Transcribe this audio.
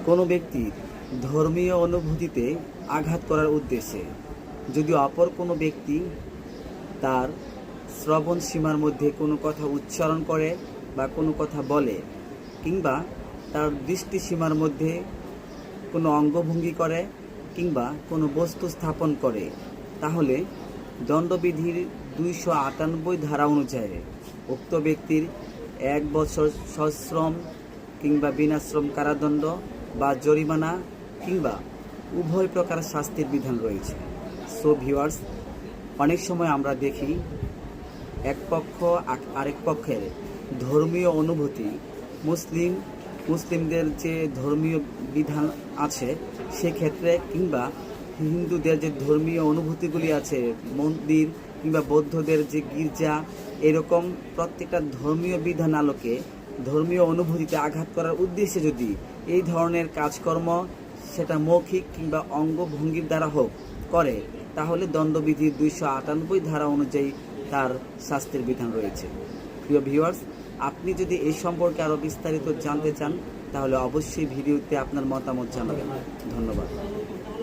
কোনো ব্যক্তির ধর্মীয় অনুভূতিতে আঘাত করার উদ্দেশ্যে যদি অপর কোনো ব্যক্তি তার শ্রবণ সীমার মধ্যে কোনো কথা উচ্চারণ করে বা কোনো কথা বলে, কিংবা তার দৃষ্টি সীমার মধ্যে কোনো অঙ্গভঙ্গি করে কিংবা কোনো বস্তু স্থাপন করে, তাহলে দণ্ডবিধির 298 ধারা অনুযায়ী উক্ত ব্যক্তির 1 বছর সশ্রম কিংবা বিনাশ্রম কারাদণ্ড বা জরিমানা কিংবা উভয় প্রকার শাস্তির বিধান রয়েছে। সো ভিউয়ার্স, অনেক সময় আমরা দেখি এক পক্ষ আরেক পক্ষের ধর্মীয় অনুভূতি, মুসলিমদের যে ধর্মীয় বিধান আছে সেক্ষেত্রে, কিংবা হিন্দুদের যে ধর্মীয় অনুভূতিগুলি আছে, মন্দির কিংবা বৌদ্ধদের যে গির্জা, এরকম প্রত্যেকটা ধর্মীয় বিধান আলোকে ধর্মীয় অনুভূতিতে আঘাত করার উদ্দেশ্যে যদি এই ধরনের কাজকর্ম, সেটা মৌখিক কিংবা অঙ্গভঙ্গির দ্বারা হোক, করে, তাহলে দণ্ডবিধির 298 ধারা অনুযায়ী তার শাস্তির বিধান রয়েছে। প্রিয় ভিউয়ার্স, আপনি যদি এই সম্পর্কে আরও বিস্তারিত জানতে চান তাহলে অবশ্যই ভিডিওতে আপনার মতামত জানাবেন। ধন্যবাদ।